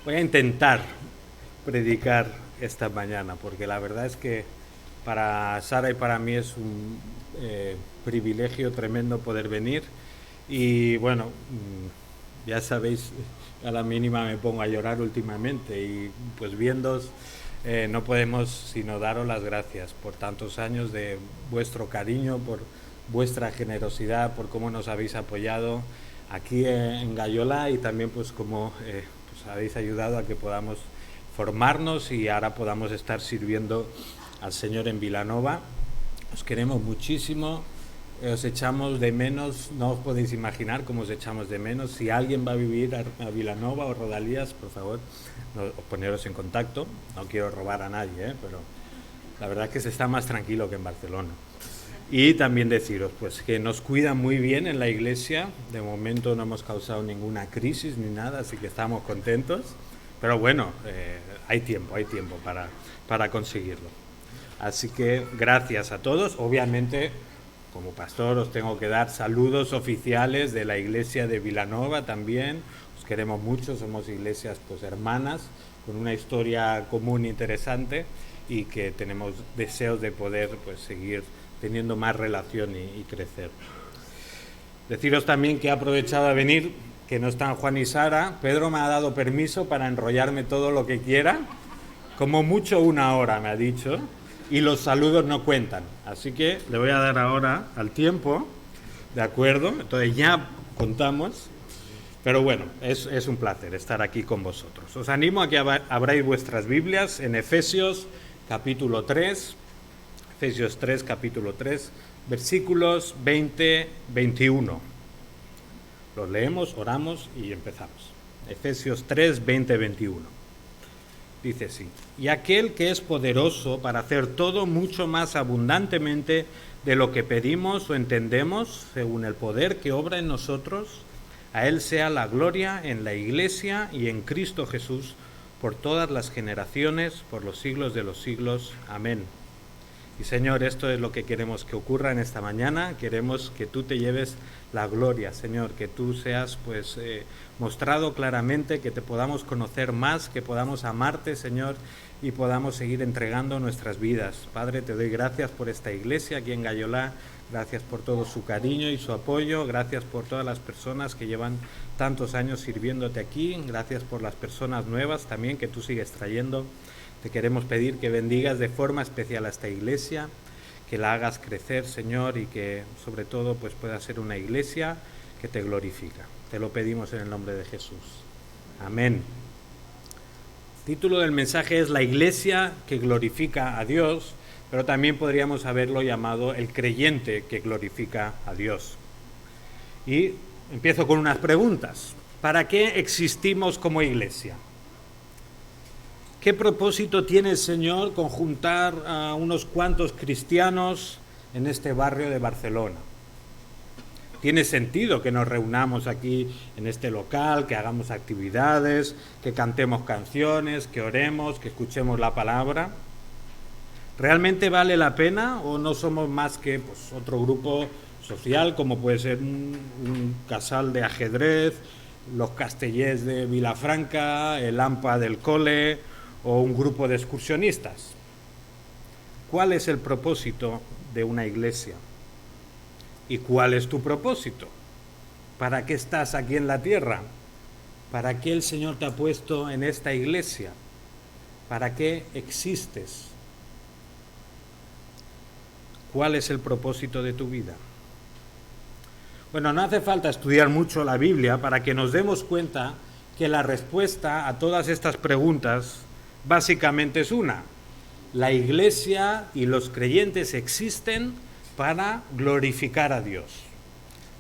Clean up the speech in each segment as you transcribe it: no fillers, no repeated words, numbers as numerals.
Voy a intentar predicar esta mañana, porque la verdad es que para Sara y para mí es un privilegio tremendo poder venir. Y bueno, ya sabéis, a la mínima me pongo a llorar últimamente y pues viéndoos no podemos sino daros las gracias por tantos años de vuestro cariño, por vuestra generosidad, por cómo nos habéis apoyado aquí en Gallola y también pues como pues habéis ayudado a que podamos formarnos y ahora podamos estar sirviendo al Señor en Vilanova. Os queremos muchísimo, os echamos de menos, no os podéis imaginar cómo os echamos de menos. Si alguien va a vivir a Vilanova o Rodalías, por favor, poneros en contacto. No quiero robar a nadie, pero la verdad es que se está más tranquilo que en Barcelona. Y también deciros pues que nos cuidan muy bien en la iglesia. De momento no hemos causado ninguna crisis ni nada, así que estamos contentos. Pero bueno, hay tiempo para conseguirlo. Así que gracias a todos. Obviamente, como pastor, os tengo que dar saludos oficiales de la iglesia de Vilanova también. Os queremos mucho, somos iglesias pues hermanas, con una historia común interesante y que tenemos deseos de poder pues seguir teniendo más relación y crecer. Deciros también que he aprovechado a venir, que no están Juan y Sara. Pedro me ha dado permiso para enrollarme todo lo que quiera, como mucho 1 hora me ha dicho, y los saludos no cuentan. Así que le voy a dar ahora al tiempo, ¿de acuerdo? Entonces ya contamos. Pero bueno, es un placer estar aquí con vosotros. Os animo a que abráis vuestras Biblias en Efesios capítulo 3, Efesios 3, capítulo 3, versículos 20-21. Los leemos, oramos y empezamos. Efesios 3, 20-21. Dice así: y aquel que es poderoso para hacer todo mucho más abundantemente de lo que pedimos o entendemos, según el poder que obra en nosotros, a él sea la gloria en la Iglesia y en Cristo Jesús, por todas las generaciones, por los siglos de los siglos. Amén. Y Señor, esto es lo que queremos que ocurra en esta mañana. Queremos que tú te lleves la gloria, Señor, que tú seas pues mostrado claramente, que te podamos conocer más, que podamos amarte, Señor, y podamos seguir entregando nuestras vidas. Padre, te doy gracias por esta iglesia aquí en Gallolá, gracias por todo su cariño y su apoyo, gracias por todas las personas que llevan tantos años sirviéndote aquí, gracias por las personas nuevas también que tú sigues trayendo. Te queremos pedir que bendigas de forma especial a esta iglesia, que la hagas crecer, Señor, y que sobre todo pues pueda ser una iglesia que te glorifica. Te lo pedimos en el nombre de Jesús. Amén. El título del mensaje es La iglesia que glorifica a Dios, pero también podríamos haberlo llamado El creyente que glorifica a Dios. Y empiezo con unas preguntas. ¿Para qué existimos como iglesia? ¿Qué propósito tiene el Señor con juntar a unos cuantos cristianos en este barrio de Barcelona? ¿Tiene sentido que nos reunamos aquí en este local, que hagamos actividades, que cantemos canciones, que oremos, que escuchemos la palabra? ¿Realmente vale la pena o no somos más que pues, otro grupo social, como puede ser un casal de ajedrez, los castellers de Vilafranca, el AMPA del cole o un grupo de excursionistas? ¿Cuál es el propósito de una iglesia? ¿Y cuál es tu propósito? ¿Para qué estás aquí en la tierra? ¿Para qué el Señor te ha puesto en esta iglesia? ¿Para qué existes? ¿Cuál es el propósito de tu vida? Bueno, no hace falta estudiar mucho la Biblia para que nos demos cuenta que la respuesta a todas estas preguntas básicamente es una: la iglesia y los creyentes existen para glorificar a Dios.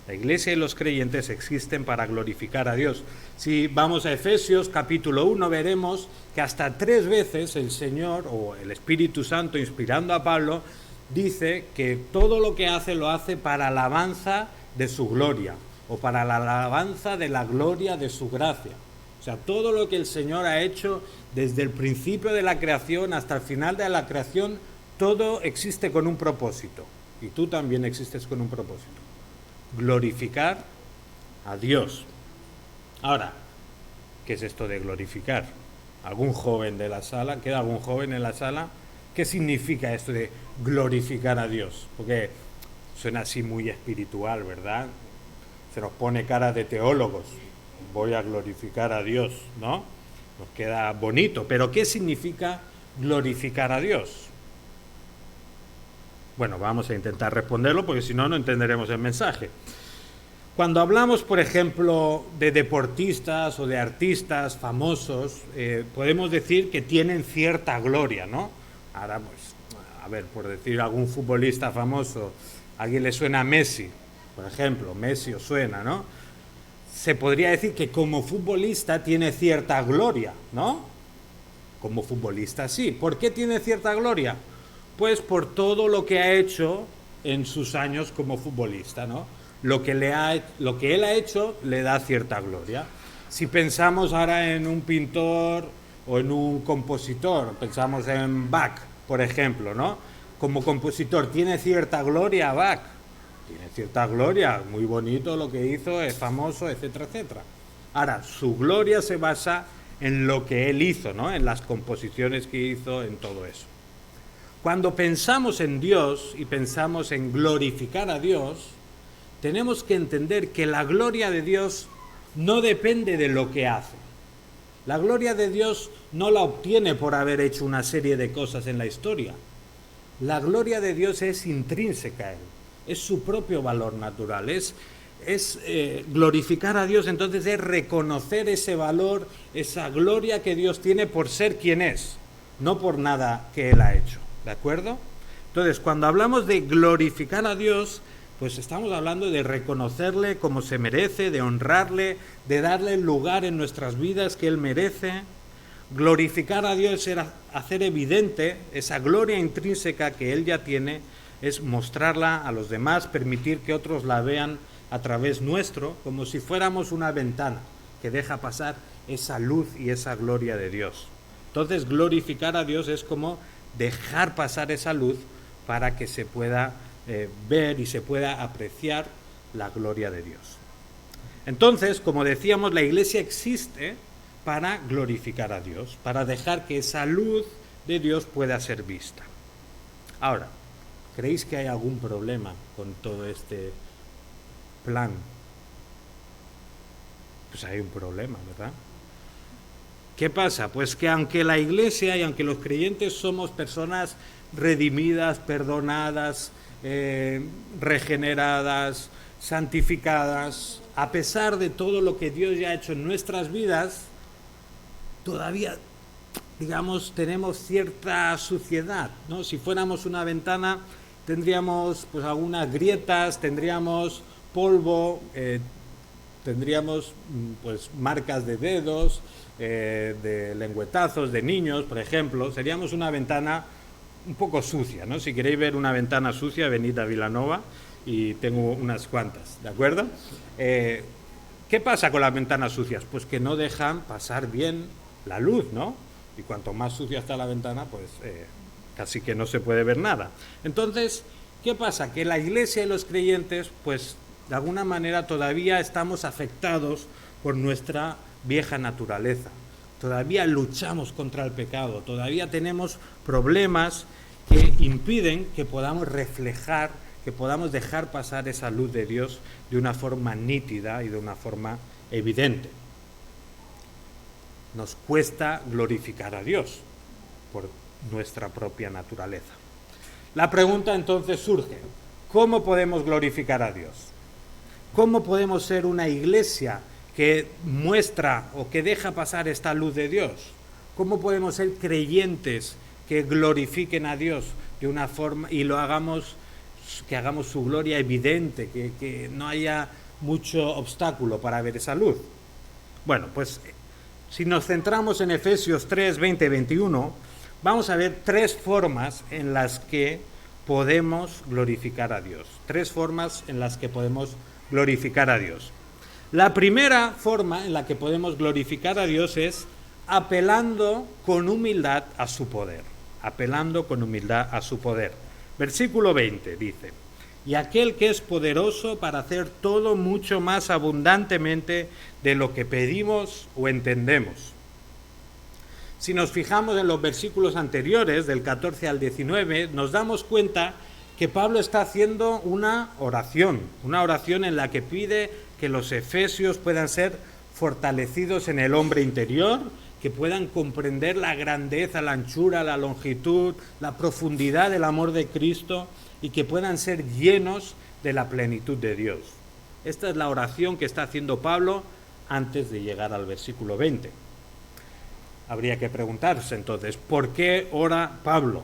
La iglesia y los creyentes existen para glorificar a Dios. Si vamos a Efesios capítulo 1, veremos que hasta 3 veces el Señor o el Espíritu Santo, inspirando a Pablo, dice que todo lo que hace lo hace para alabanza de su gloria o para la alabanza de la gloria de su gracia. O sea, todo lo que el Señor ha hecho desde el principio de la creación hasta el final de la creación, todo existe con un propósito. Y tú también existes con un propósito: glorificar a Dios. Ahora, ¿qué es esto de glorificar? ¿Algún joven de la sala? ¿Queda algún joven en la sala? ¿Qué significa esto de glorificar a Dios? Porque suena así muy espiritual, ¿verdad? Se nos pone cara de teólogos. Voy a glorificar a Dios, ¿no? Nos queda bonito, pero ¿qué significa glorificar a Dios? Bueno, vamos a intentar responderlo porque si no, no entenderemos el mensaje. Cuando hablamos, por ejemplo, de deportistas o de artistas famosos, podemos decir que tienen cierta gloria, ¿no? Ahora, pues, a ver, por decir algún futbolista famoso, ¿a alguien le suena a Messi? Por ejemplo, Messi os suena, ¿no? Se podría decir que como futbolista tiene cierta gloria, ¿no? Como futbolista sí. ¿Por qué tiene cierta gloria? Pues por todo lo que ha hecho en sus años como futbolista, ¿no? Lo que él ha hecho le da cierta gloria. Si pensamos ahora en un pintor o en un compositor, pensamos en Bach, por ejemplo, ¿no? Como compositor, ¿tiene cierta gloria Bach? Tiene cierta gloria, muy bonito lo que hizo, es famoso, etcétera, etcétera. Ahora, su gloria se basa en lo que él hizo, ¿no? En las composiciones que hizo, en todo eso. Cuando pensamos en Dios y pensamos en glorificar a Dios, tenemos que entender que la gloria de Dios no depende de lo que hace. La gloria de Dios no la obtiene por haber hecho una serie de cosas en la historia. La gloria de Dios es intrínseca a Él, es su propio valor natural, es glorificar a Dios, entonces es reconocer ese valor, esa gloria que Dios tiene por ser quien es, no por nada que Él ha hecho, ¿de acuerdo? Entonces, cuando hablamos de glorificar a Dios, pues estamos hablando de reconocerle como se merece, de honrarle, de darle el lugar en nuestras vidas que Él merece. Glorificar a Dios es hacer evidente esa gloria intrínseca que Él ya tiene, es mostrarla a los demás, permitir que otros la vean a través nuestro, como si fuéramos una ventana que deja pasar esa luz y esa gloria de Dios. Entonces, glorificar a Dios es como dejar pasar esa luz para que se pueda ver y se pueda apreciar la gloria de Dios. Entonces, como decíamos, la Iglesia existe para glorificar a Dios, para dejar que esa luz de Dios pueda ser vista. Ahora, ¿creéis que hay algún problema con todo este plan? Pues hay un problema, ¿verdad? ¿Qué pasa? Pues que aunque la Iglesia y aunque los creyentes somos personas redimidas, perdonadas, regeneradas, santificadas, a pesar de todo lo que Dios ya ha hecho en nuestras vidas, todavía, digamos, tenemos cierta suciedad, ¿no? Si fuéramos una ventana, tendríamos pues algunas grietas, tendríamos polvo, tendríamos pues marcas de dedos, de lengüetazos de niños, por ejemplo. Seríamos una ventana un poco sucia, ¿no? Si queréis ver una ventana sucia, venid a Vilanova y tengo unas cuantas, ¿de acuerdo? ¿Qué pasa con las ventanas sucias? Pues que no dejan pasar bien la luz, ¿no? Y cuanto más sucia está la ventana, pues casi que no se puede ver nada. Entonces, ¿qué pasa? Que la Iglesia y los creyentes, pues de alguna manera todavía estamos afectados por nuestra vieja naturaleza. Todavía luchamos contra el pecado, todavía tenemos problemas que impiden que podamos reflejar, que podamos dejar pasar esa luz de Dios de una forma nítida y de una forma evidente. Nos cuesta glorificar a Dios por nuestra propia naturaleza. La pregunta entonces surge, ¿cómo podemos glorificar a Dios? ¿Cómo podemos ser una iglesia que muestra o que deja pasar esta luz de Dios? ¿Cómo podemos ser creyentes que glorifiquen a Dios de una forma y que hagamos su gloria evidente, que no haya mucho obstáculo para ver esa luz? Bueno, pues si nos centramos en Efesios 3, 20 y 21, vamos a ver tres formas en las que podemos glorificar a Dios. Tres formas en las que podemos glorificar a Dios. La primera forma en la que podemos glorificar a Dios es apelando con humildad a su poder. Apelando con humildad a su poder. Versículo 20 dice: y aquel que es poderoso para hacer todo mucho más abundantemente de lo que pedimos o entendemos. Si nos fijamos en los versículos anteriores, del 14 al 19, nos damos cuenta que Pablo está haciendo una oración en la que pide que los efesios puedan ser fortalecidos en el hombre interior, que puedan comprender la grandeza, la anchura, la longitud, la profundidad del amor de Cristo y que puedan ser llenos de la plenitud de Dios. Esta es la oración que está haciendo Pablo antes de llegar al versículo 20. Habría que preguntarse entonces, ¿por qué ora Pablo?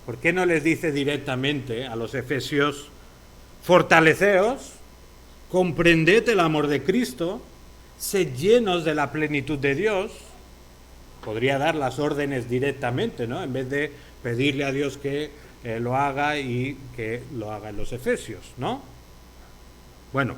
¿Por qué no les dice directamente a los efesios, fortaleceos, comprended el amor de Cristo, sed llenos de la plenitud de Dios? Podría dar las órdenes directamente, ¿no? En vez de pedirle a Dios que lo haga y que lo haga en los efesios, ¿no? Bueno,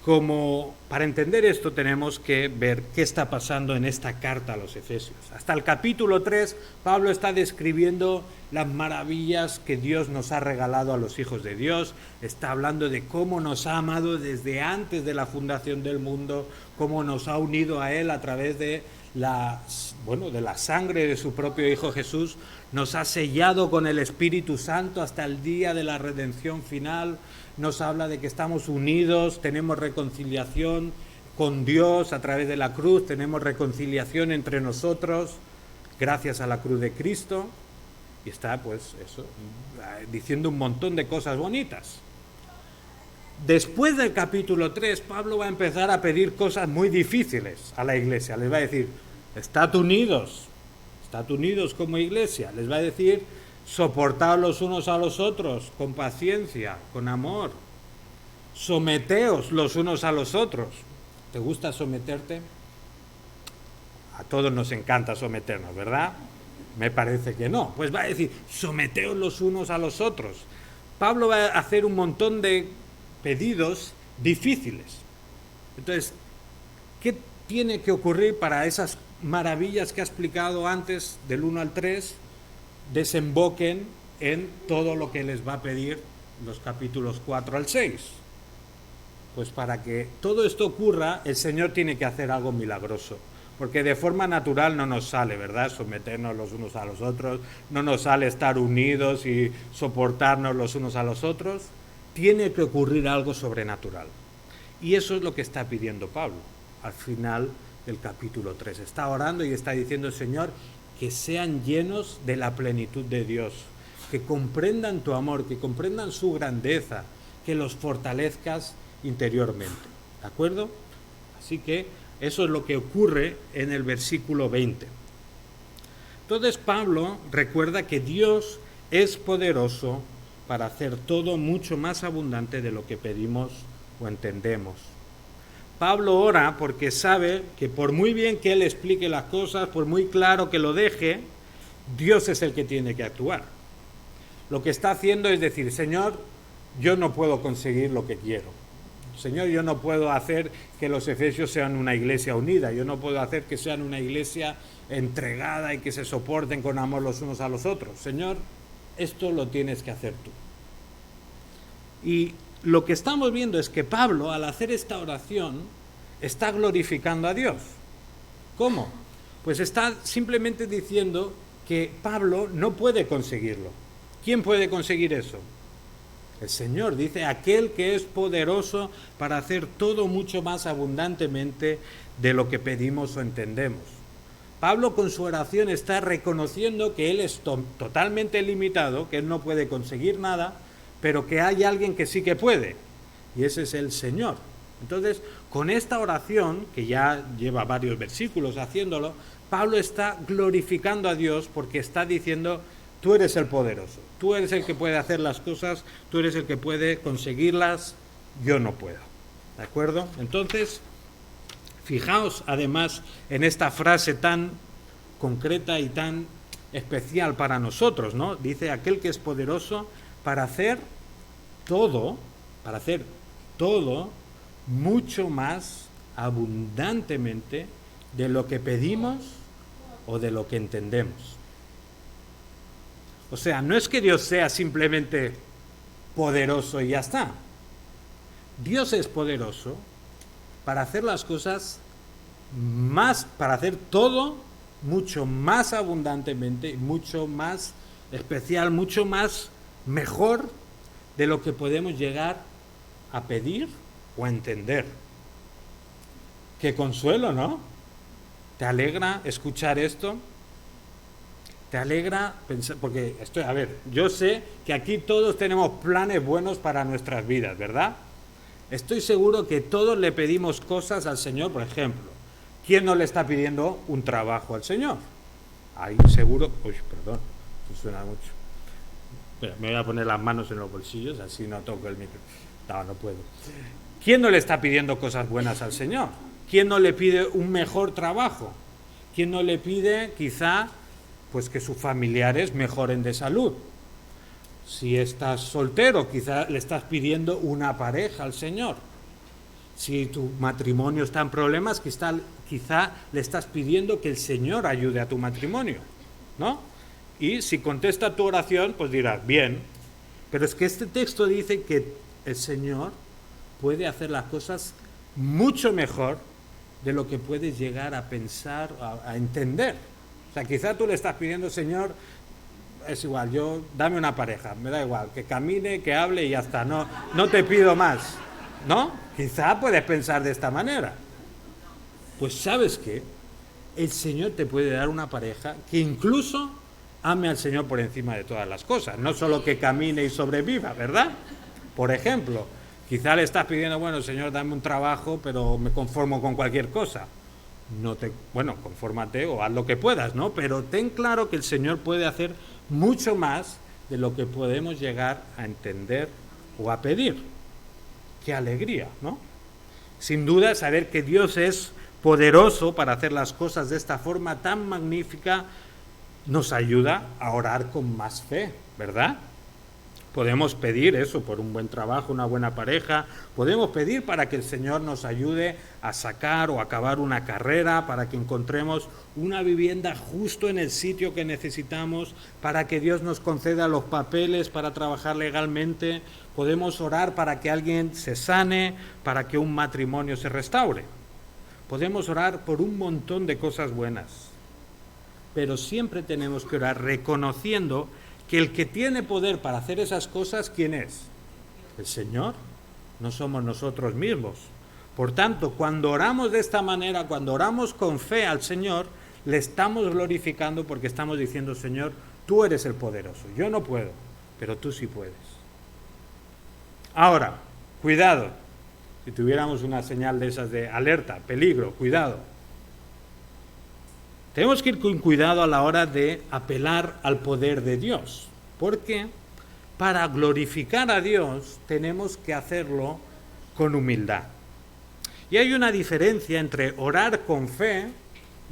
como para entender esto tenemos que ver qué está pasando en esta carta a los efesios. Hasta el capítulo 3, Pablo está describiendo las maravillas que Dios nos ha regalado a los hijos de Dios, está hablando de cómo nos ha amado desde antes de la fundación del mundo, cómo nos ha unido a Él a través de de la sangre de su propio Hijo Jesús, nos ha sellado con el Espíritu Santo hasta el día de la redención final, nos habla de que estamos unidos, tenemos reconciliación con Dios a través de la cruz, tenemos reconciliación entre nosotros gracias a la cruz de Cristo, y está pues eso, diciendo un montón de cosas bonitas. Después del capítulo 3, Pablo va a empezar a pedir cosas muy difíciles a la iglesia. Les va a decir, estad unidos como iglesia. Les va a decir, soportaos los unos a los otros con paciencia, con amor. Someteos los unos a los otros. ¿Te gusta someterte? A todos nos encanta someternos, ¿verdad? Me parece que no. Pues va a decir, someteos los unos a los otros. Pablo va a hacer un montón de pedidos difíciles. Entonces, ¿qué tiene que ocurrir para esas maravillas que ha explicado antes, del 1 al 3, desemboquen en todo lo que les va a pedir los capítulos 4 al 6? Pues para que todo esto ocurra, el Señor tiene que hacer algo milagroso, porque de forma natural no nos sale, ¿verdad?, someternos los unos a los otros, no nos sale estar unidos y soportarnos los unos a los otros. Tiene que ocurrir algo sobrenatural. Y eso es lo que está pidiendo Pablo al final del capítulo 3. Está orando y está diciendo, Señor, que sean llenos de la plenitud de Dios, que comprendan tu amor, que comprendan su grandeza, que los fortalezcas interiormente. ¿De acuerdo? Así que eso es lo que ocurre en el versículo 20. Entonces Pablo recuerda que Dios es poderoso para hacer todo mucho más abundante de lo que pedimos o entendemos. Pablo ora porque sabe que por muy bien que él explique las cosas, por muy claro que lo deje, Dios es el que tiene que actuar. Lo que está haciendo es decir, Señor, yo no puedo conseguir lo que quiero. Señor, yo no puedo hacer que los efesios sean una iglesia unida, yo no puedo hacer que sean una iglesia entregada y que se soporten con amor los unos a los otros. Señor, esto lo tienes que hacer tú. Y lo que estamos viendo es que Pablo, al hacer esta oración, está glorificando a Dios. ¿Cómo? Pues está simplemente diciendo que Pablo no puede conseguirlo. ¿Quién puede conseguir eso? El Señor. Dice, aquel que es poderoso para hacer todo mucho más abundantemente de lo que pedimos o entendemos. Pablo con su oración está reconociendo que él es totalmente limitado, que él no puede conseguir nada, pero que hay alguien que sí que puede, y ese es el Señor. Entonces, con esta oración, que ya lleva varios versículos haciéndolo, Pablo está glorificando a Dios porque está diciendo, tú eres el poderoso, tú eres el que puede hacer las cosas, tú eres el que puede conseguirlas, yo no puedo. ¿De acuerdo? Entonces, fijaos además en esta frase tan concreta y tan especial para nosotros, ¿no? Dice, aquel que es poderoso para hacer todo mucho más abundantemente de lo que pedimos o de lo que entendemos. O sea, no es que Dios sea simplemente poderoso y ya está. Dios es poderoso para hacer las cosas más, para hacer todo mucho más abundantemente, mucho más especial, mucho más mejor de lo que podemos llegar a pedir o a entender. Qué consuelo, ¿no? ¿Te alegra escuchar esto? ¿Te alegra pensar? Porque yo sé que aquí todos tenemos planes buenos para nuestras vidas, ¿verdad? Estoy seguro que todos le pedimos cosas al Señor, por ejemplo. ¿Quién no le está pidiendo un trabajo al Señor? Ahí seguro... Uy, perdón, eso suena mucho. Espera, me voy a poner las manos en los bolsillos, así no toco el micro. No puedo. ¿Quién no le está pidiendo cosas buenas al Señor? ¿Quién no le pide un mejor trabajo? ¿Quién no le pide, quizá, pues que sus familiares mejoren de salud? Si estás soltero, quizá le estás pidiendo una pareja al Señor. Si tu matrimonio está en problemas, quizá le estás pidiendo que el Señor ayude a tu matrimonio, ¿no? Y si contesta tu oración, pues dirás, bien. Pero es que este texto dice que el Señor puede hacer las cosas mucho mejor de lo que puedes llegar a pensar, a entender. O sea, quizá tú le estás pidiendo, Señor, es igual, dame una pareja, me da igual, que camine, que hable y ya está, no te pido más, ¿no? Quizá puedes pensar de esta manera. Pues ¿sabes qué? El Señor te puede dar una pareja que incluso ame al Señor por encima de todas las cosas, no solo que camine y sobreviva, ¿verdad? Por ejemplo, quizá le estás pidiendo, bueno, Señor, dame un trabajo, pero me conformo con cualquier cosa. Confórmate o haz lo que puedas, ¿no? Pero ten claro que el Señor puede hacer mucho más de lo que podemos llegar a entender o a pedir. ¡Qué alegría!, ¿no? Sin duda, saber que Dios es poderoso para hacer las cosas de esta forma tan magnífica nos ayuda a orar con más fe, ¿verdad? Podemos pedir eso por un buen trabajo, una buena pareja. Podemos pedir para que el Señor nos ayude a sacar o acabar una carrera, para que encontremos una vivienda justo en el sitio que necesitamos, para que Dios nos conceda los papeles para trabajar legalmente. Podemos orar para que alguien se sane, para que un matrimonio se restaure. Podemos orar por un montón de cosas buenas. Pero siempre tenemos que orar reconociendo que el que tiene poder para hacer esas cosas, ¿quién es? El Señor, no somos nosotros mismos. Por tanto, cuando oramos de esta manera, cuando oramos con fe al Señor, le estamos glorificando porque estamos diciendo, Señor, tú eres el poderoso, yo no puedo, pero tú sí puedes. Ahora, cuidado, si tuviéramos una señal de esas de alerta, peligro, cuidado. Tenemos que ir con cuidado a la hora de apelar al poder de Dios, porque para glorificar a Dios tenemos que hacerlo con humildad. Y hay una diferencia entre orar con fe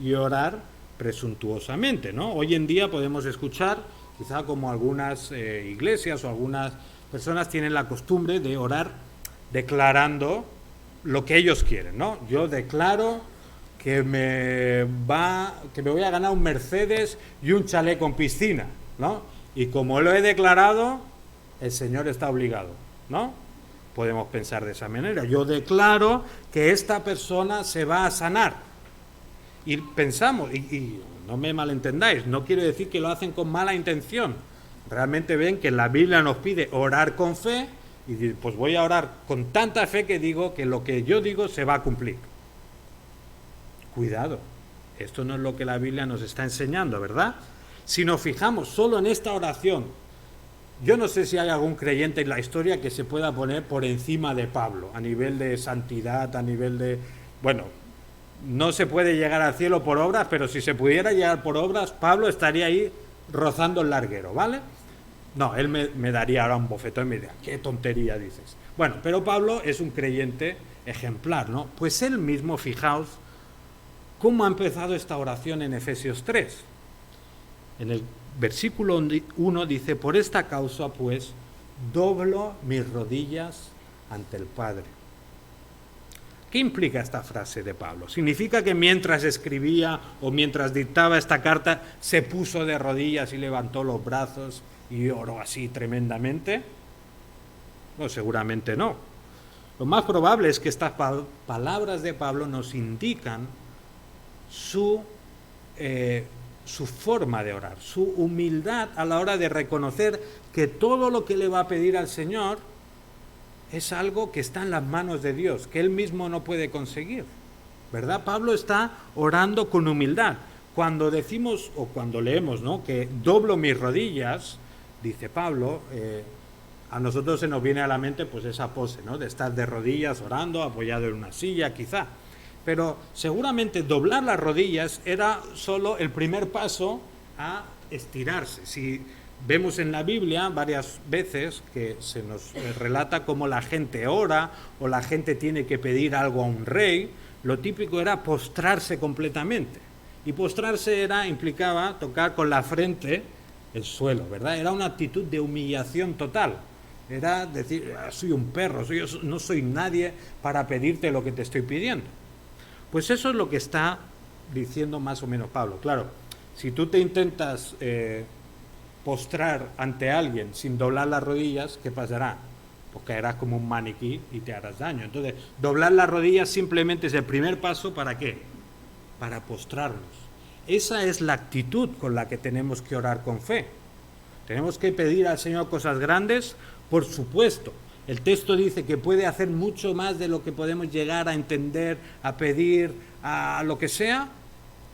y orar presuntuosamente, ¿no? Hoy en día podemos escuchar, quizá como algunas iglesias o algunas personas tienen la costumbre de orar declarando lo que ellos quieren, ¿no? Yo declaro que me voy a ganar un Mercedes y un chalet con piscina, ¿no? Y como lo he declarado, el Señor está obligado, ¿no? Podemos pensar de esa manera. Yo declaro que esta persona se va a sanar. Y pensamos, y no me malentendáis, no quiero decir que lo hacen con mala intención. Realmente ven que la Biblia nos pide orar con fe, y pues voy a orar con tanta fe que digo que lo que yo digo se va a cumplir. Cuidado, esto no es lo que la Biblia nos está enseñando, ¿verdad? Si nos fijamos solo en esta oración, yo no sé si hay algún creyente en la historia que se pueda poner por encima de Pablo, a nivel de santidad, a nivel de... Bueno, no se puede llegar al cielo por obras, pero si se pudiera llegar por obras, Pablo estaría ahí rozando el larguero, ¿vale? No, él me daría ahora un bofetón y me diría, ¿qué tontería dices? Bueno, pero Pablo es un creyente ejemplar, ¿no? Pues él mismo, fijaos, ¿cómo ha empezado esta oración en Efesios 3? En el versículo 1 dice, por esta causa pues doblo mis rodillas ante el Padre. ¿Qué implica esta frase de Pablo? ¿Significa que mientras escribía o mientras dictaba esta carta se puso de rodillas y levantó los brazos y oró así tremendamente? Bueno, seguramente no. Lo más probable es que estas palabras de Pablo nos indican su forma de orar, su humildad a la hora de reconocer que todo lo que le va a pedir al Señor es algo que está en las manos de Dios, que él mismo no puede conseguir, ¿verdad? Pablo está orando con humildad. Cuando decimos o cuando leemos, ¿no?, que doblo mis rodillas, dice Pablo, a nosotros se nos viene a la mente pues esa pose, ¿no?, de estar de rodillas orando, apoyado en una silla quizá. Pero seguramente doblar las rodillas era solo el primer paso a estirarse. Si vemos en la Biblia varias veces que se nos relata cómo la gente ora o la gente tiene que pedir algo a un rey, lo típico era postrarse completamente. Y postrarse implicaba tocar con la frente el suelo, ¿verdad? Era una actitud de humillación total. Era decir, soy un perro, no soy nadie para pedirte lo que te estoy pidiendo. Pues eso es lo que está diciendo más o menos Pablo. Claro, si tú te intentas postrar ante alguien sin doblar las rodillas, ¿qué pasará? Pues caerás como un maniquí y te harás daño. Entonces, doblar las rodillas simplemente es el primer paso, ¿para qué? Para postrarnos. Esa es la actitud con la que tenemos que orar con fe. Tenemos que pedir al Señor cosas grandes, por supuesto. El texto dice que puede hacer mucho más de lo que podemos llegar a entender, a pedir, a lo que sea.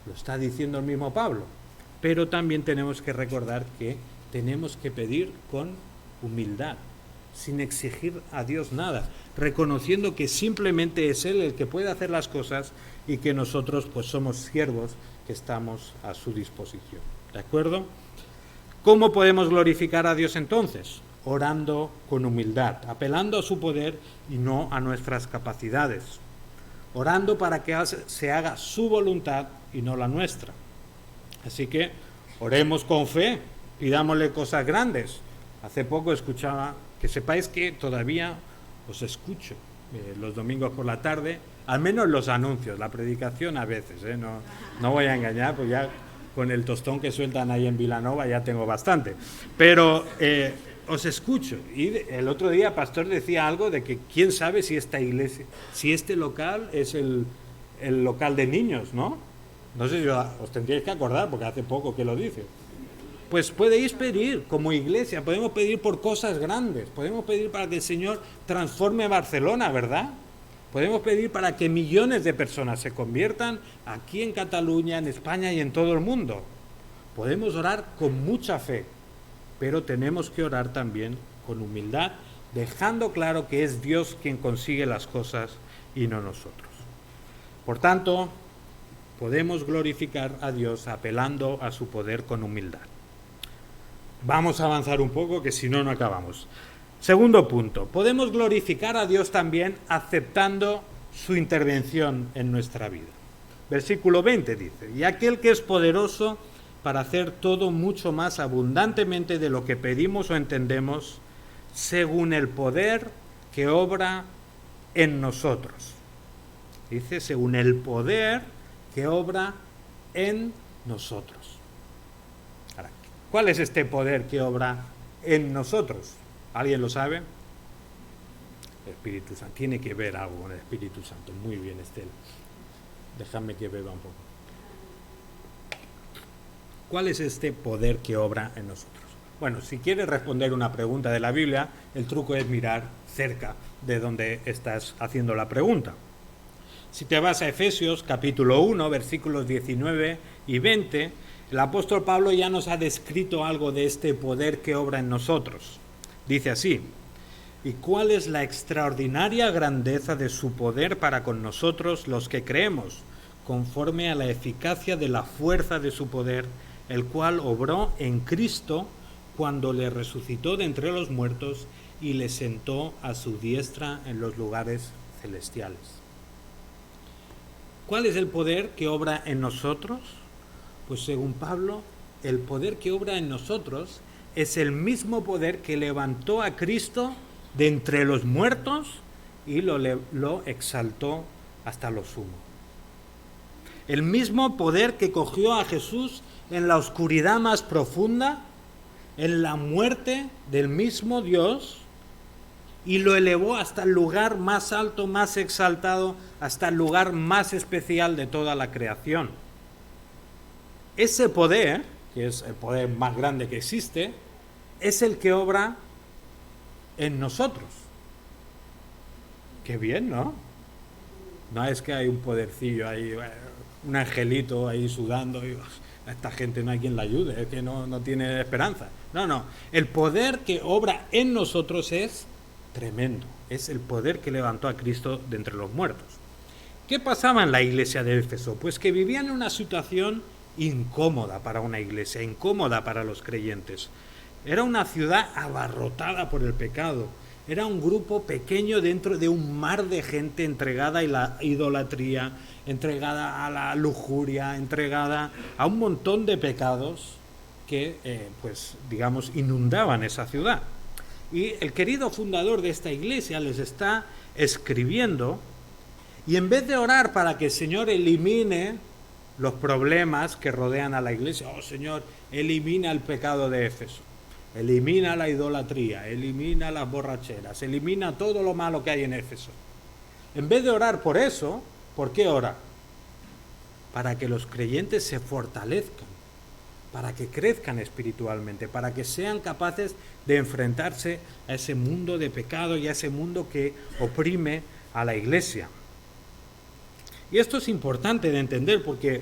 Lo está diciendo el mismo Pablo. Pero también tenemos que recordar que tenemos que pedir con humildad, sin exigir a Dios nada, reconociendo que simplemente es Él el que puede hacer las cosas y que nosotros pues somos siervos que estamos a su disposición. ¿De acuerdo? ¿Cómo podemos glorificar a Dios entonces? Orando con humildad, apelando a su poder y no a nuestras capacidades. Orando para que se haga su voluntad y no la nuestra. Así que oremos con fe, pidámosle cosas grandes. Hace poco escuchaba, que sepáis que todavía os escucho los domingos por la tarde, al menos los anuncios, la predicación a veces, no voy a engañar, pues ya con el tostón que sueltan ahí en Vilanova ya tengo bastante, pero os escucho. Y el otro día pastor decía algo de que quién sabe si esta iglesia, si este local es el local de niños, ¿no? No sé si os tendríais que acordar porque hace poco que lo dice. Pues podéis pedir como iglesia, podemos pedir por cosas grandes, podemos pedir para que el Señor transforme Barcelona, ¿verdad? Podemos pedir para que millones de personas se conviertan aquí en Cataluña, en España y en todo el mundo. Podemos orar con mucha fe, pero tenemos que orar también con humildad, dejando claro que es Dios quien consigue las cosas y no nosotros. Por tanto, podemos glorificar a Dios apelando a su poder con humildad. Vamos a avanzar un poco, que si no, no acabamos. Segundo punto, podemos glorificar a Dios también aceptando su intervención en nuestra vida. Versículo 20 dice, y aquel que es poderoso para hacer todo mucho más abundantemente de lo que pedimos o entendemos, según el poder que obra en nosotros. Dice, según el poder que obra en nosotros. Ahora, ¿cuál es este poder que obra en nosotros? ¿Alguien lo sabe? El Espíritu Santo. Tiene que ver algo con el Espíritu Santo. Muy bien, Estel. Déjame que beba un poco. ¿Cuál es este poder que obra en nosotros? Bueno, si quieres responder una pregunta de la Biblia, el truco es mirar cerca de donde estás haciendo la pregunta. Si te vas a Efesios capítulo 1, versículos 19 y 20, el apóstol Pablo ya nos ha descrito algo de este poder que obra en nosotros. Dice así, ¿y cuál es la extraordinaria grandeza de su poder para con nosotros los que creemos, conforme a la eficacia de la fuerza de su poder, el cual obró en Cristo cuando le resucitó de entre los muertos y le sentó a su diestra en los lugares celestiales? ¿Cuál es el poder que obra en nosotros? Pues según Pablo, el poder que obra en nosotros es el mismo poder que levantó a Cristo de entre los muertos y lo exaltó hasta lo sumo. El mismo poder que cogió a Jesús en la oscuridad más profunda, en la muerte del mismo Dios, y lo elevó hasta el lugar más alto, más exaltado, hasta el lugar más especial de toda la creación. Ese poder, que es el poder más grande que existe, es el que obra en nosotros. Qué bien, ¿no? No es que hay un podercillo ahí, un angelito ahí sudando y a esta gente no hay quien la ayude, es que no tiene esperanza. No, el poder que obra en nosotros es tremendo, es el poder que levantó a Cristo de entre los muertos. ¿Qué pasaba en la iglesia de Éfeso? Pues que vivían en una situación incómoda para una iglesia, incómoda para los creyentes. Era una ciudad abarrotada por el pecado. Era un grupo pequeño dentro de un mar de gente entregada a la idolatría, entregada a la lujuria, entregada a un montón de pecados que, inundaban esa ciudad. Y el querido fundador de esta iglesia les está escribiendo, y en vez de orar para que el Señor elimine los problemas que rodean a la iglesia, oh Señor, elimina el pecado de Éfeso, elimina la idolatría, elimina las borracheras, elimina todo lo malo que hay en Éfeso. En vez de orar por eso, ¿por qué ora? Para que los creyentes se fortalezcan, para que crezcan espiritualmente, para que sean capaces de enfrentarse a ese mundo de pecado y a ese mundo que oprime a la iglesia. Y esto es importante de entender porque,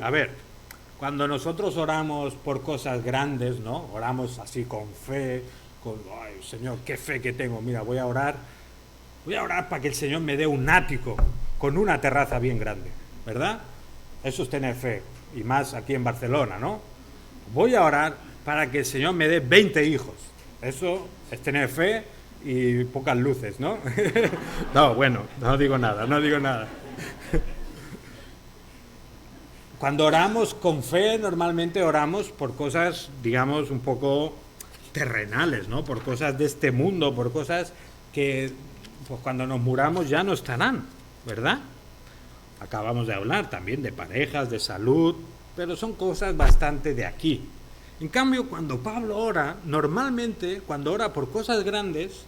cuando nosotros oramos por cosas grandes, ¿no? Oramos así con fe, ay, Señor, qué fe que tengo. Mira, voy a orar para que el Señor me dé un ático con una terraza bien grande, ¿verdad? Eso es tener fe, y más aquí en Barcelona, ¿no? Voy a orar para que el Señor me dé 20 hijos. Eso es tener fe y pocas luces, ¿no? No digo nada. Cuando oramos con fe, normalmente oramos por cosas, digamos, un poco terrenales, ¿no? Por cosas de este mundo, por cosas que, pues cuando nos muramos ya no estarán, ¿verdad? Acabamos de hablar también de parejas, de salud, pero son cosas bastante de aquí. En cambio, cuando Pablo ora, normalmente, cuando ora por cosas grandes,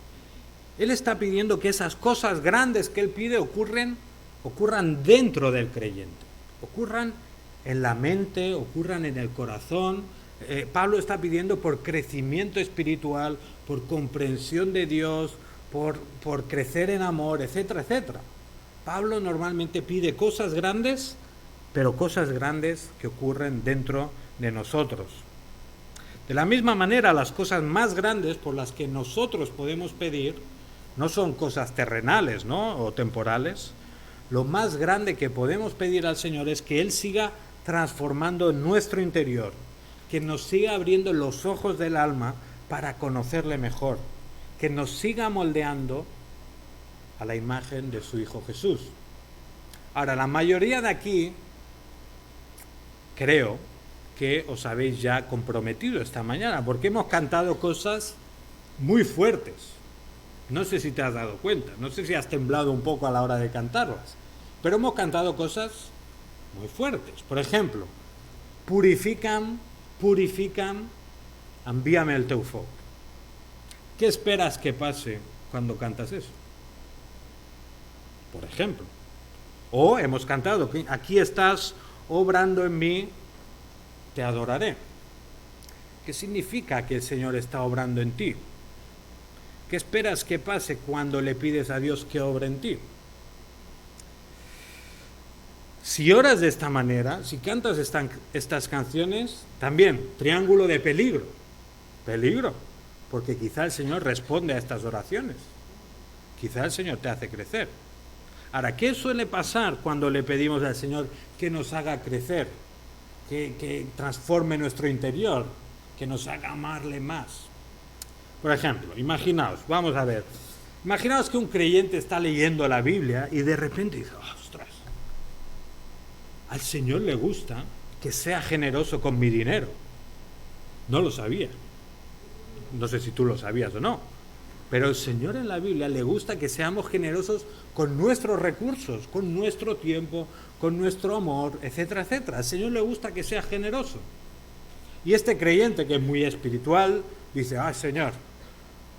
él está pidiendo que esas cosas grandes que él pide ocurran dentro del creyente, ocurran en la mente, ocurran en el corazón. Pablo está pidiendo por crecimiento espiritual, por comprensión de Dios, por crecer en amor, etcétera, etcétera. Pablo normalmente pide cosas grandes, pero cosas grandes que ocurren dentro de nosotros. De la misma manera, las cosas más grandes por las que nosotros podemos pedir no son cosas terrenales, ¿no? O temporales. Lo más grande que podemos pedir al Señor es que Él siga transformando nuestro interior, que nos siga abriendo los ojos del alma para conocerle mejor, que nos siga moldeando a la imagen de su Hijo Jesús. Ahora, la mayoría de aquí creo que os habéis ya comprometido esta mañana, porque hemos cantado cosas muy fuertes. No sé si te has dado cuenta, no sé si has temblado un poco a la hora de cantarlas, pero hemos cantado cosas muy fuertes. Por ejemplo, purifican, envíame el teu foc. ¿Qué esperas que pase cuando cantas eso? Por ejemplo. O hemos cantado, aquí estás obrando en mí, te adoraré. ¿Qué significa que el Señor está obrando en ti? ¿Qué esperas que pase cuando le pides a Dios que obre en ti? Si oras de esta manera, si cantas estas canciones, también triángulo de peligro, porque quizá el Señor responde a estas oraciones, quizá el Señor te hace crecer. Ahora, ¿qué suele pasar cuando le pedimos al Señor que nos haga crecer, que transforme nuestro interior, que nos haga amarle más? Por ejemplo, imaginaos que un creyente está leyendo la Biblia y de repente dice, ostras, al Señor le gusta que sea generoso con mi dinero. No lo sabía. No sé si tú lo sabías o no. Pero al Señor en la Biblia le gusta que seamos generosos con nuestros recursos, con nuestro tiempo, con nuestro amor, etcétera, etcétera. Al Señor le gusta que sea generoso. Y este creyente que es muy espiritual dice, Señor,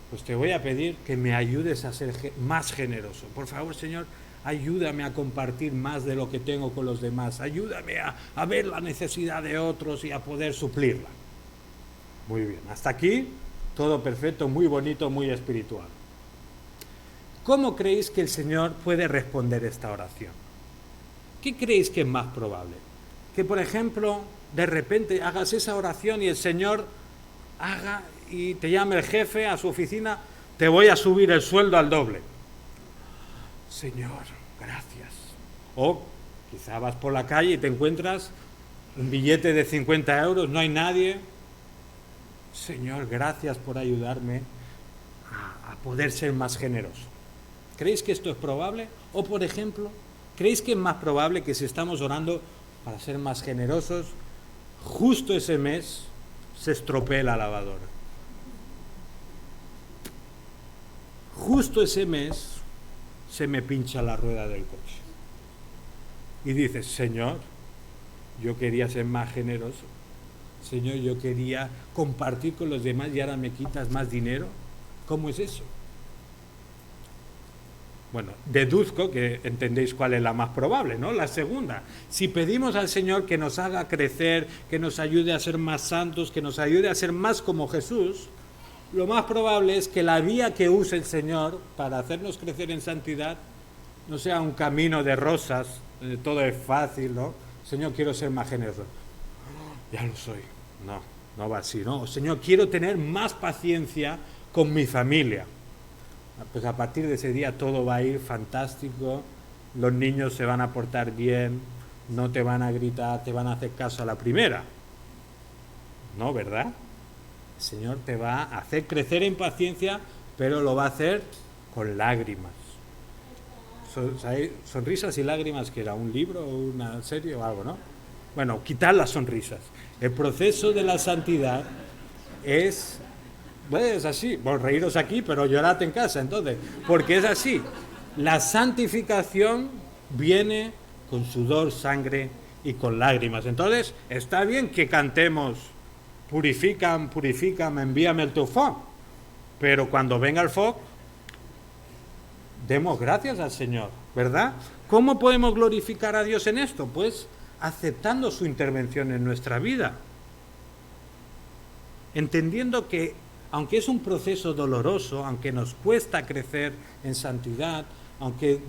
pues te voy a pedir que me ayudes a ser más generoso. Por favor, Señor, ayúdame a compartir más de lo que tengo con los demás. Ayúdame a ver la necesidad de otros y a poder suplirla. Muy bien, hasta aquí todo perfecto, muy bonito, muy espiritual. ¿Cómo creéis que el Señor puede responder esta oración? ¿Qué creéis que es más probable? Que, por ejemplo, de repente hagas esa oración y el Señor haga y te llame el jefe a su oficina, te voy a subir el sueldo al doble. Señor, gracias. O quizá vas por la calle y te encuentras un billete de 50 euros, no hay nadie. Señor, gracias por ayudarme a poder ser más generoso. ¿Creéis que esto es probable? O, por ejemplo, ¿creéis que es más probable que si estamos orando para ser más generosos, justo ese mes se estropee la lavadora? Justo ese mes se me pincha la rueda del coche. Y dices, Señor, yo quería ser más generoso. Señor, yo quería compartir con los demás y ahora me quitas más dinero. ¿Cómo es eso? Bueno, deduzco que entendéis cuál es la más probable, ¿no? La segunda. Si pedimos al Señor que nos haga crecer, que nos ayude a ser más santos, que nos ayude a ser más como Jesús, lo más probable es que la vía que use el Señor para hacernos crecer en santidad no sea un camino de rosas, donde todo es fácil, ¿no? Señor, quiero ser más generoso. Ya lo soy. No va así, ¿no? Señor, quiero tener más paciencia con mi familia. Pues a partir de ese día todo va a ir fantástico, los niños se van a portar bien, no te van a gritar, te van a hacer caso a la primera. ¿No, verdad? El Señor te va a hacer crecer en paciencia, pero lo va a hacer con lágrimas. Sonrisas y lágrimas, que era un libro o una serie o algo, ¿no? Bueno, quitar las sonrisas. El proceso de la santidad es así. Bueno, reíros aquí, pero llorad en casa, entonces, porque es así. La santificación viene con sudor, sangre y con lágrimas. Entonces, está bien que cantemos purifícame, envíame el teu foc, pero cuando venga el foc, demos gracias al Señor, ¿verdad? ¿Cómo podemos glorificar a Dios en esto? Pues aceptando su intervención en nuestra vida, entendiendo que aunque es un proceso doloroso, aunque nos cuesta crecer en santidad, aunque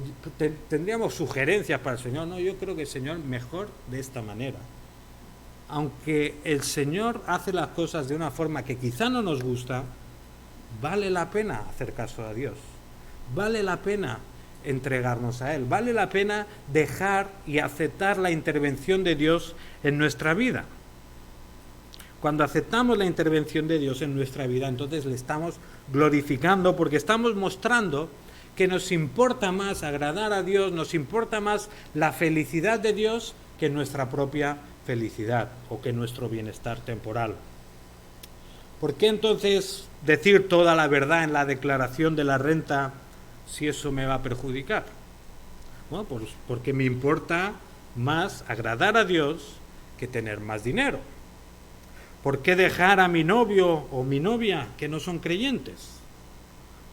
tendríamos sugerencias para el Señor, no, yo creo que el Señor mejor de esta manera. Aunque el Señor hace las cosas de una forma que quizá no nos gusta, vale la pena hacer caso a Dios, vale la pena entregarnos a Él, vale la pena dejar y aceptar la intervención de Dios en nuestra vida. Cuando aceptamos la intervención de Dios en nuestra vida, entonces le estamos glorificando, porque estamos mostrando que nos importa más agradar a Dios, nos importa más la felicidad de Dios que nuestra propia felicidad o que nuestro bienestar temporal. ¿Por qué entonces decir toda la verdad en la declaración de la renta si eso me va a perjudicar? Bueno, pues porque me importa más agradar a Dios que tener más dinero. ¿Por qué dejar a mi novio o mi novia que no son creyentes?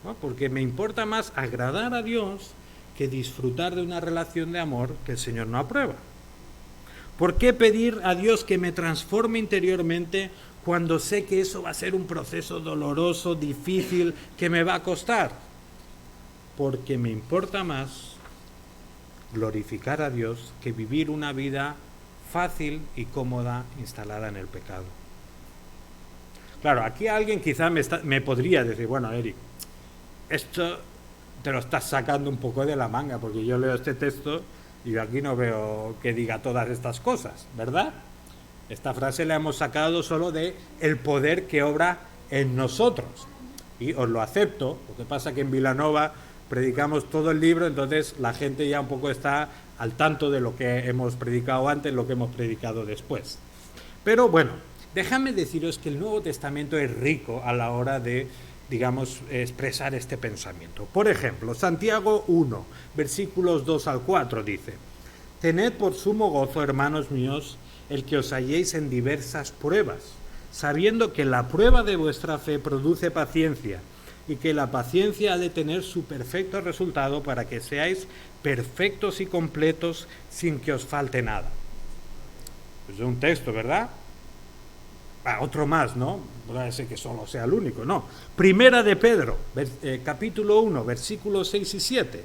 Bueno, porque me importa más agradar a Dios que disfrutar de una relación de amor que el Señor no aprueba. ¿Por qué pedir a Dios que me transforme interiormente cuando sé que eso va a ser un proceso doloroso, difícil, que me va a costar? Porque me importa más glorificar a Dios que vivir una vida fácil y cómoda instalada en el pecado. Claro, aquí alguien quizá me podría decir, bueno, Eric, esto te lo estás sacando un poco de la manga, porque yo leo este texto y aquí no veo que diga todas estas cosas, ¿verdad? Esta frase la hemos sacado solo de el poder que obra en nosotros. Y os lo acepto, lo que pasa que en Vilanova predicamos todo el libro, entonces la gente ya un poco está al tanto de lo que hemos predicado antes, lo que hemos predicado después. Pero bueno, déjame deciros que el Nuevo Testamento es rico a la hora de, digamos, expresar este pensamiento. Por ejemplo, Santiago 1, versículos 2 al 4 dice: Tened por sumo gozo, hermanos míos, el que os halléis en diversas pruebas, sabiendo que la prueba de vuestra fe produce paciencia, y que la paciencia ha de tener su perfecto resultado para que seáis perfectos y completos sin que os falte nada. Pues es un texto, ¿verdad? Otro más, ¿no? No puede ser que solo sea el único, no. Primera de Pedro, capítulo 1, versículos 6 y 7.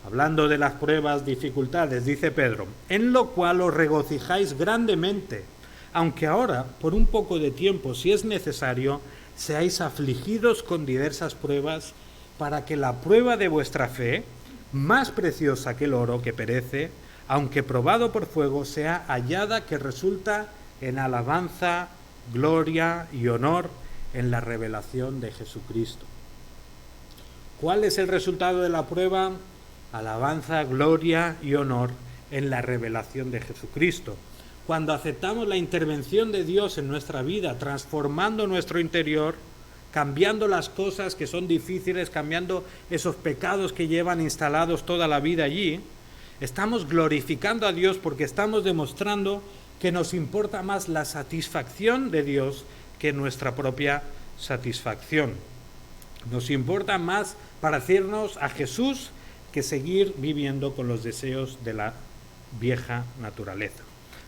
Hablando de las pruebas, dificultades, dice Pedro, en lo cual os regocijáis grandemente, aunque ahora, por un poco de tiempo, si es necesario, seáis afligidos con diversas pruebas, para que la prueba de vuestra fe, más preciosa que el oro que perece, aunque probado por fuego, sea hallada que resulta en alabanza, gloria y honor en la revelación de Jesucristo. ¿Cuál es el resultado de la prueba? Alabanza, gloria y honor en la revelación de Jesucristo. Cuando aceptamos la intervención de Dios en nuestra vida, transformando nuestro interior, cambiando las cosas que son difíciles, cambiando esos pecados que llevan instalados toda la vida allí, estamos glorificando a Dios porque estamos demostrando que nos importa más la satisfacción de Dios que nuestra propia satisfacción. Nos importa más parecernos a Jesús que seguir viviendo con los deseos de la vieja naturaleza.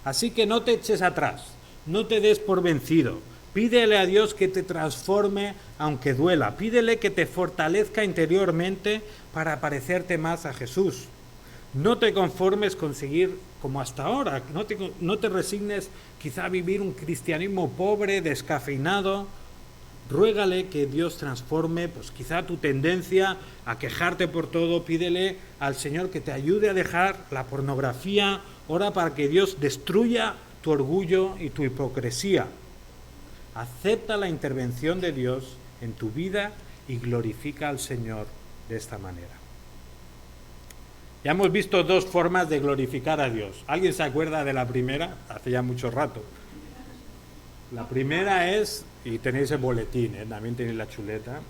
Así que no te eches atrás, no te des por vencido. Pídele a Dios que te transforme aunque duela. Pídele que te fortalezca interiormente para parecerte más a Jesús. No te conformes con seguir como hasta ahora. No te resignes quizá a vivir un cristianismo pobre, descafeinado. Ruégale que Dios transforme, pues quizá tu tendencia a quejarte por todo. Pídele al Señor que te ayude a dejar la pornografía. Ora para que Dios destruya tu orgullo y tu hipocresía. Acepta la intervención de Dios en tu vida y glorifica al Señor de esta manera. Ya hemos visto dos formas de glorificar a Dios. ¿Alguien se acuerda de la primera? Hace ya mucho rato. La primera es, y tenéis el boletín, también tenéis la chuleta,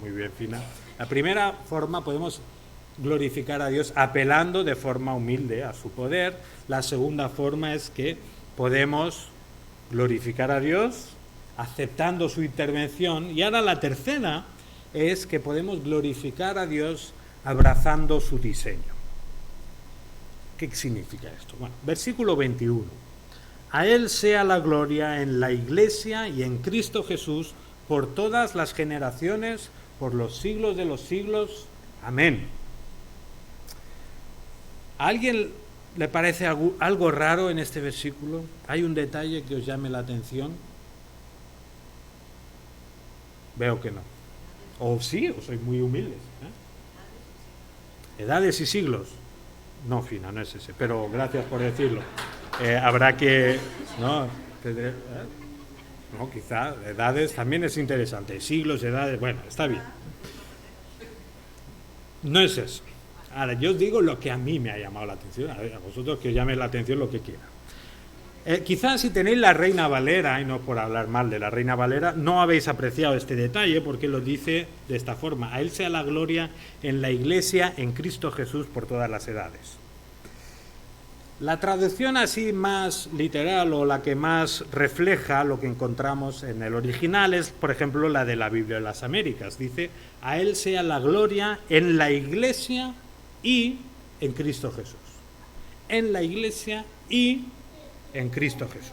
muy bien fina. La primera forma podemos glorificar a Dios apelando de forma humilde a su poder. La segunda forma es que podemos glorificar a Dios aceptando su intervención. Y ahora la tercera es que podemos glorificar a Dios abrazando su diseño. ¿Qué significa esto? Bueno, versículo 21. A Él sea la gloria en la Iglesia y en Cristo Jesús por todas las generaciones, por los siglos de los siglos. Amén. ¿A alguien le parece algo raro en este versículo? ¿Hay un detalle que os llame la atención? Veo que no. O sí, o sois muy humildes. Edades y siglos. No, Fina, no es ese, pero gracias por decirlo. Habrá que... No, no, quizá edades también es interesante. Siglos, edades, bueno, está bien. No es eso. Ahora, yo os digo lo que a mí me ha llamado la atención. A vosotros que os llame la atención lo que quieran. Quizás si tenéis la Reina Valera, y no por hablar mal de la Reina Valera, no habéis apreciado este detalle porque lo dice de esta forma. A Él sea la gloria en la Iglesia, en Cristo Jesús, por todas las edades. La traducción así más literal o la que más refleja lo que encontramos en el original es, por ejemplo, la de la Biblia de las Américas. Dice, a Él sea la gloria en la Iglesia y en Cristo Jesús. En la Iglesia y en Cristo Jesús.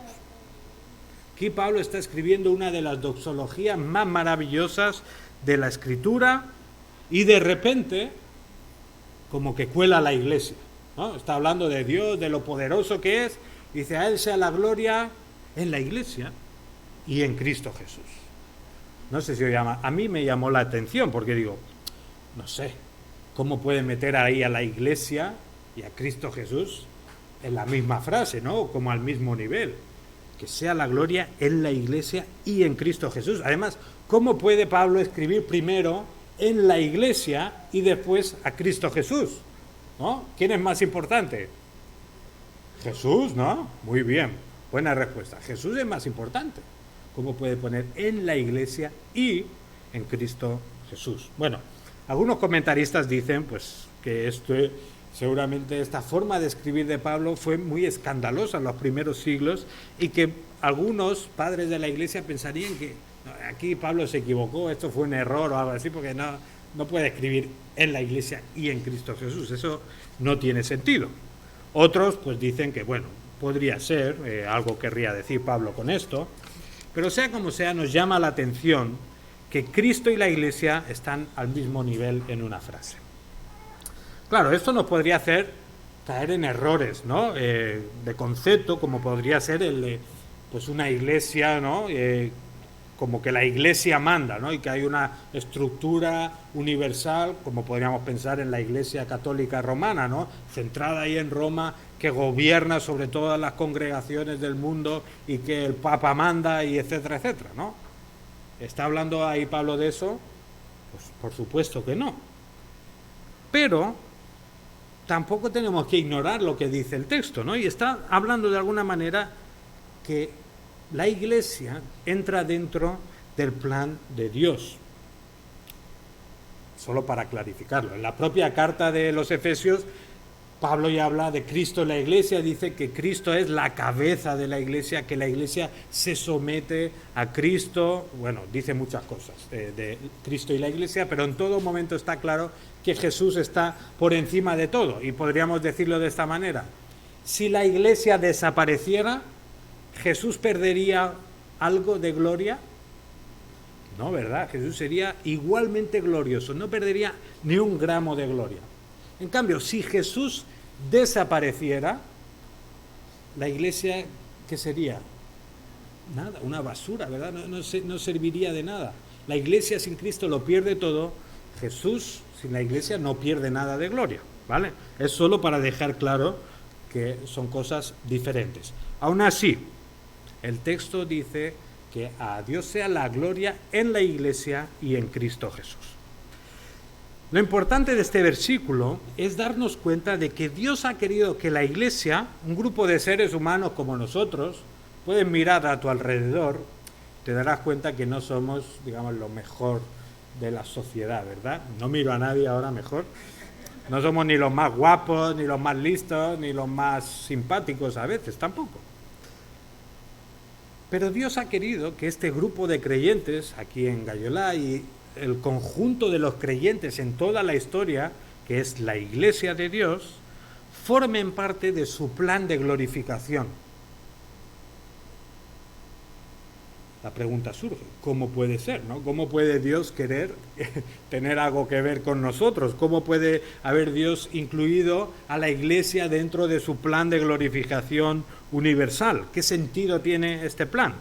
Aquí Pablo está escribiendo una de las doxologías más maravillosas de la Escritura y de repente como que cuela la Iglesia, ¿no? Está hablando de Dios, de lo poderoso que es. Dice, a Él sea la gloria en la Iglesia y en Cristo Jesús. No sé si os llama, a mí me llamó la atención porque digo, no sé, ¿cómo puede meter ahí a la Iglesia y a Cristo Jesús en la misma frase, ¿no? Como al mismo nivel. Que sea la gloria en la Iglesia y en Cristo Jesús. Además, ¿cómo puede Pablo escribir primero en la Iglesia y después a Cristo Jesús? ¿No? ¿Quién es más importante? Jesús, ¿no? Muy bien, buena respuesta. Jesús es más importante. ¿Cómo puede poner en la Iglesia y en Cristo Jesús? Bueno, algunos comentaristas dicen pues que seguramente esta forma de escribir de Pablo fue muy escandalosa en los primeros siglos y que algunos padres de la Iglesia pensarían que Aquí Pablo se equivocó, esto fue un error o algo así, porque no puede escribir en la Iglesia y en Cristo Jesús. Eso no tiene sentido. Otros pues dicen que, bueno, podría ser, algo querría decir Pablo con esto, pero sea como sea, nos llama la atención que Cristo y la Iglesia están al mismo nivel en una frase. Claro, esto nos podría hacer caer en errores, ¿no? De concepto, como podría ser el de pues una iglesia, ¿no? Como que la iglesia manda, ¿no? Y que hay una estructura universal, como podríamos pensar en la iglesia católica romana, ¿no? Centrada ahí en Roma, que gobierna sobre todas las congregaciones del mundo y que el Papa manda y etcétera, etcétera, ¿no? ¿Está hablando ahí Pablo de eso? Pues por supuesto que no. Pero tampoco tenemos que ignorar lo que dice el texto, ¿no? Y está hablando de alguna manera que la Iglesia entra dentro del plan de Dios. Solo para clarificarlo. En la propia carta de los Efesios, Pablo ya habla de Cristo en la Iglesia, dice que Cristo es la cabeza de la Iglesia, que la Iglesia se somete a Cristo, bueno, dice muchas cosas de Cristo y la Iglesia, pero en todo momento está claro que Jesús está por encima de todo, y podríamos decirlo de esta manera: si la Iglesia desapareciera, ¿Jesús perdería algo de gloria? No, ¿verdad? Jesús sería igualmente glorioso, no perdería ni un gramo de gloria. En cambio, si Jesús desapareciera, la Iglesia, ¿qué sería? Nada, una basura, ¿verdad? No serviría de nada. La Iglesia sin Cristo lo pierde todo. Jesús sin la Iglesia no pierde nada de gloria, ¿vale? Es solo para dejar claro que son cosas diferentes. Aún así, el texto dice que a Dios sea la gloria en la Iglesia y en Cristo Jesús. Lo importante de este versículo es darnos cuenta de que Dios ha querido que la Iglesia, un grupo de seres humanos como nosotros, puedes mirar a tu alrededor, te darás cuenta que no somos, digamos, lo mejor de la sociedad, ¿verdad? No miro a nadie ahora mejor. No somos ni los más guapos, ni los más listos, ni los más simpáticos a veces, tampoco. Pero Dios ha querido que este grupo de creyentes aquí en Gallolá y el conjunto de los creyentes en toda la historia, que es la Iglesia de Dios, formen parte de su plan de glorificación. La pregunta surge, ¿cómo puede ser, no? ¿Cómo puede Dios querer tener algo que ver con nosotros? ¿Cómo puede haber Dios incluido a la Iglesia dentro de su plan de glorificación universal? ¿Qué sentido tiene este plan?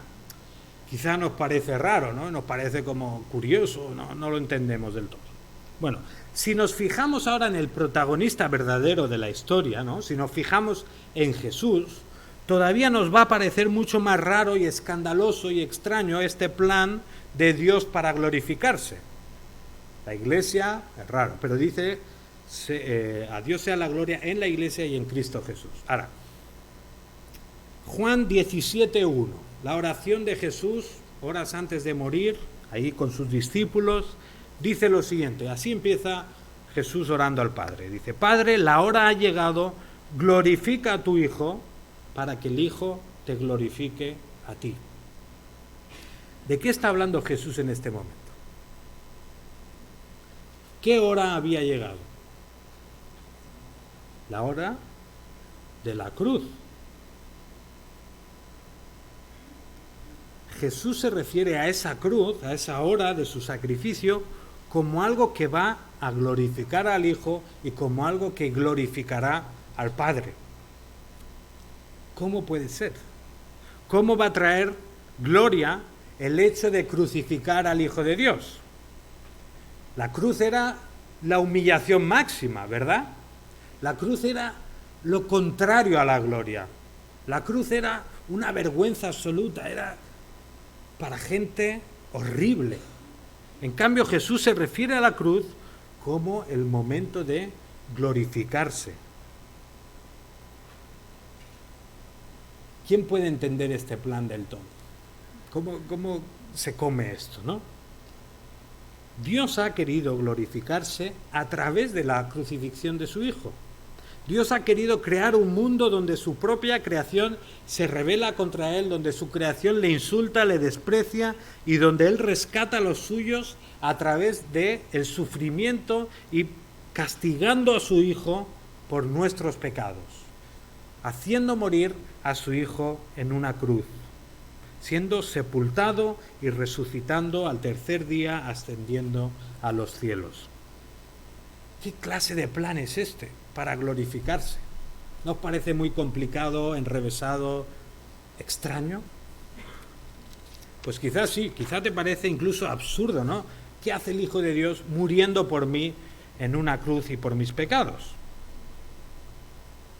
Quizá nos parece raro, ¿no? Nos parece como curioso, no lo entendemos del todo. Bueno, si nos fijamos ahora en el protagonista verdadero de la historia, ¿no? Si nos fijamos en Jesús, todavía nos va a parecer mucho más raro y escandaloso y extraño este plan de Dios para glorificarse. La Iglesia es raro, pero dice a Dios sea la gloria en la Iglesia y en Cristo Jesús. Ahora, Juan 17:1, la oración de Jesús horas antes de morir, ahí con sus discípulos, dice lo siguiente, así empieza Jesús orando al Padre. Dice: Padre, la hora ha llegado, glorifica a tu Hijo, para que el Hijo te glorifique a ti. ¿De qué está hablando Jesús en este momento? ¿Qué hora había llegado? La hora de la cruz. Jesús se refiere a esa cruz, a esa hora de su sacrificio, como algo que va a glorificar al Hijo y como algo que glorificará al Padre. ¿Cómo puede ser? ¿Cómo va a traer gloria el hecho de crucificar al Hijo de Dios? La cruz era la humillación máxima, ¿verdad? La cruz era lo contrario a la gloria. La cruz era una vergüenza absoluta, era para gente horrible. En cambio, Jesús se refiere a la cruz como el momento de glorificarse. ¿Quién puede entender este plan del todo? ¿Cómo se come esto, no? Dios ha querido glorificarse a través de la crucifixión de su Hijo. Dios ha querido crear un mundo donde su propia creación se rebela contra Él, donde su creación le insulta, le desprecia y donde Él rescata a los suyos a través del sufrimiento y castigando a su Hijo por nuestros pecados, haciendo morir a su Hijo en una cruz, siendo sepultado y resucitando al tercer día, ascendiendo a los cielos. ¿Qué clase de plan es este para glorificarse? ¿No os parece muy complicado, enrevesado, extraño? Pues quizás sí, quizás te parece incluso absurdo, ¿no? ¿Qué hace el Hijo de Dios muriendo por mí en una cruz y por mis pecados?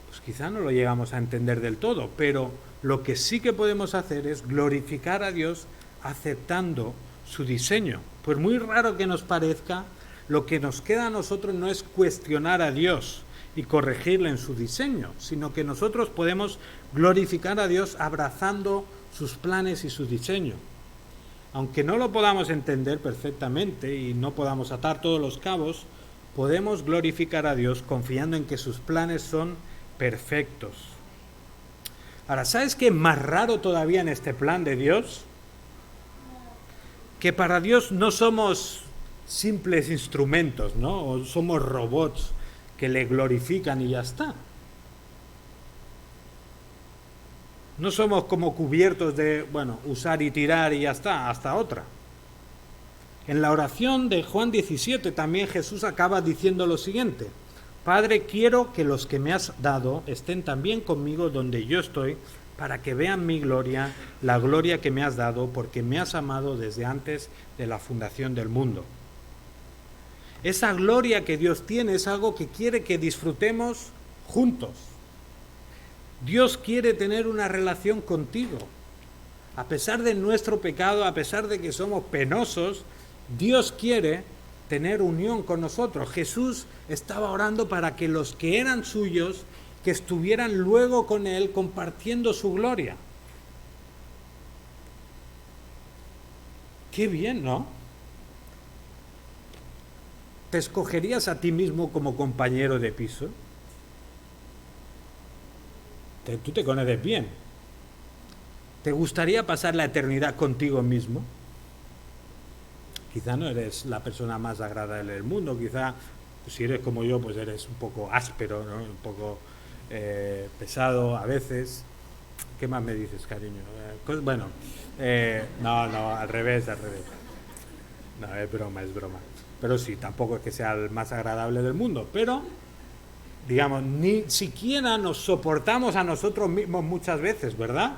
Pues quizás no lo llegamos a entender del todo, pero lo que sí que podemos hacer es glorificar a Dios aceptando su diseño. Pues muy raro que nos parezca, lo que nos queda a nosotros no es cuestionar a Dios y corregirle en su diseño, sino que nosotros podemos glorificar a Dios abrazando sus planes y su diseño. Aunque no lo podamos entender perfectamente y no podamos atar todos los cabos, podemos glorificar a Dios confiando en que sus planes son perfectos. Ahora, ¿sabes qué es más raro todavía en este plan de Dios? Que para Dios no somos simples instrumentos, ¿no? O somos robots que le glorifican y ya está. No somos como cubiertos de, usar y tirar y ya está, hasta otra. En la oración de Juan 17 también Jesús acaba diciendo lo siguiente: Padre, quiero que los que me has dado estén también conmigo donde yo estoy, para que vean mi gloria, la gloria que me has dado, porque me has amado desde antes de la fundación del mundo. Esa gloria que Dios tiene es algo que quiere que disfrutemos juntos. Dios quiere tener una relación contigo. A pesar de nuestro pecado, a pesar de que somos penosos, Dios quiere tener unión con nosotros. Jesús estaba orando para que los que eran suyos, que estuvieran luego con Él compartiendo su gloria. Qué bien, ¿no? ¿Te escogerías a ti mismo como compañero de piso? Tú te conoces bien. ¿Te gustaría pasar la eternidad contigo mismo? Quizá no eres la persona más agradable del mundo, quizá si eres como yo, pues eres un poco áspero, ¿no? Un poco pesado a veces. ¿Qué más me dices, cariño? No, al revés. No, es broma. Pero sí, tampoco es que sea el más agradable del mundo, pero, digamos, ni siquiera nos soportamos a nosotros mismos muchas veces, ¿verdad?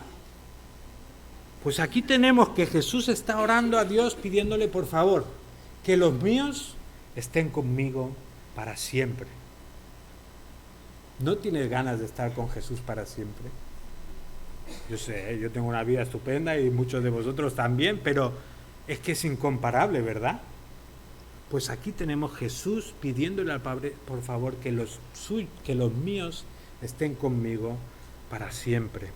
Pues aquí tenemos que Jesús está orando a Dios pidiéndole, por favor, que los míos estén conmigo para siempre. ¿No tienes ganas de estar con Jesús para siempre? Yo sé, yo tengo una vida estupenda y muchos de vosotros también, pero es que es incomparable, ¿verdad? Pues aquí tenemos Jesús pidiéndole al Padre, por favor, que los míos estén conmigo para siempre.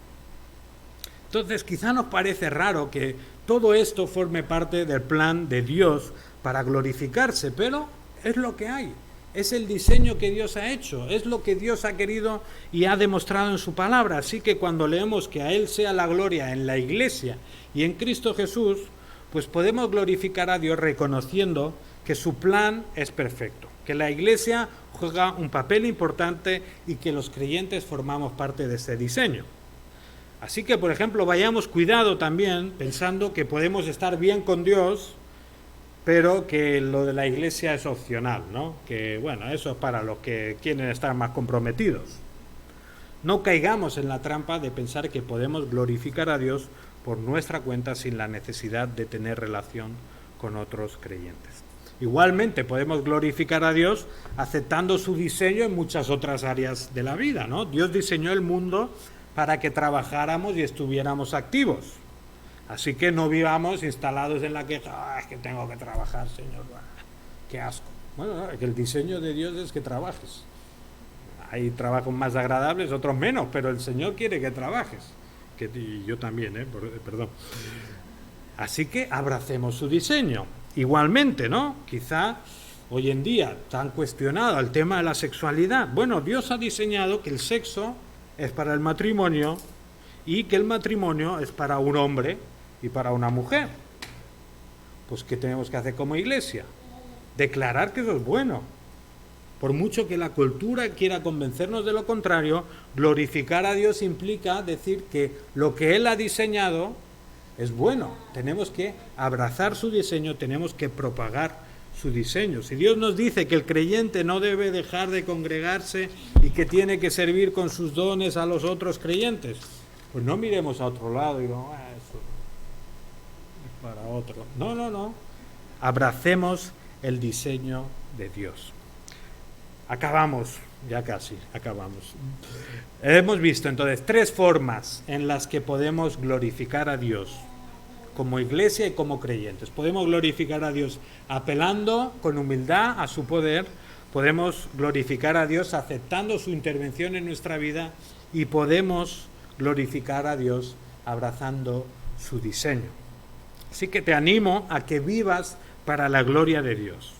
Entonces, quizá nos parece raro que todo esto forme parte del plan de Dios para glorificarse, pero es lo que hay. Es el diseño que Dios ha hecho, es lo que Dios ha querido y ha demostrado en su palabra. Así que cuando leemos que a Él sea la gloria en la Iglesia y en Cristo Jesús, pues podemos glorificar a Dios reconociendo que su plan es perfecto, que la Iglesia juega un papel importante y que los creyentes formamos parte de ese diseño. Así que, por ejemplo, vayamos cuidado también pensando que podemos estar bien con Dios, pero que lo de la Iglesia es opcional, ¿no? Que, eso es para los que quieren estar más comprometidos. No caigamos en la trampa de pensar que podemos glorificar a Dios por nuestra cuenta sin la necesidad de tener relación con otros creyentes. Igualmente podemos glorificar a Dios aceptando su diseño en muchas otras áreas de la vida, ¿no? Dios diseñó el mundo para que trabajáramos y estuviéramos activos. Así que no vivamos instalados en la queja, es que tengo que trabajar, Señor, qué asco. Bueno, que el diseño de Dios es que trabajes. Hay trabajos más agradables, otros menos, pero el Señor quiere que trabajes. Y yo también, perdón. Así que abracemos su diseño. Igualmente, ¿no? Quizá hoy en día tan cuestionado el tema de la sexualidad. Bueno, Dios ha diseñado que el sexo es para el matrimonio y que el matrimonio es para un hombre y para una mujer. Pues ¿qué tenemos que hacer como iglesia? Declarar que eso es bueno. Por mucho que la cultura quiera convencernos de lo contrario, glorificar a Dios implica decir que lo que Él ha diseñado es bueno. Tenemos que abrazar su diseño, tenemos que propagar su diseño. Si Dios nos dice que el creyente no debe dejar de congregarse y que tiene que servir con sus dones a los otros creyentes, pues no miremos a otro lado y digamos, eso es para otro. No. Abracemos el diseño de Dios. Acabamos, ya casi, acabamos. Hemos visto entonces 3 formas en las que podemos glorificar a Dios como iglesia y como creyentes. Podemos glorificar a Dios apelando con humildad a su poder, podemos glorificar a Dios aceptando su intervención en nuestra vida y podemos glorificar a Dios abrazando su diseño. Así que te animo a que vivas para la gloria de Dios.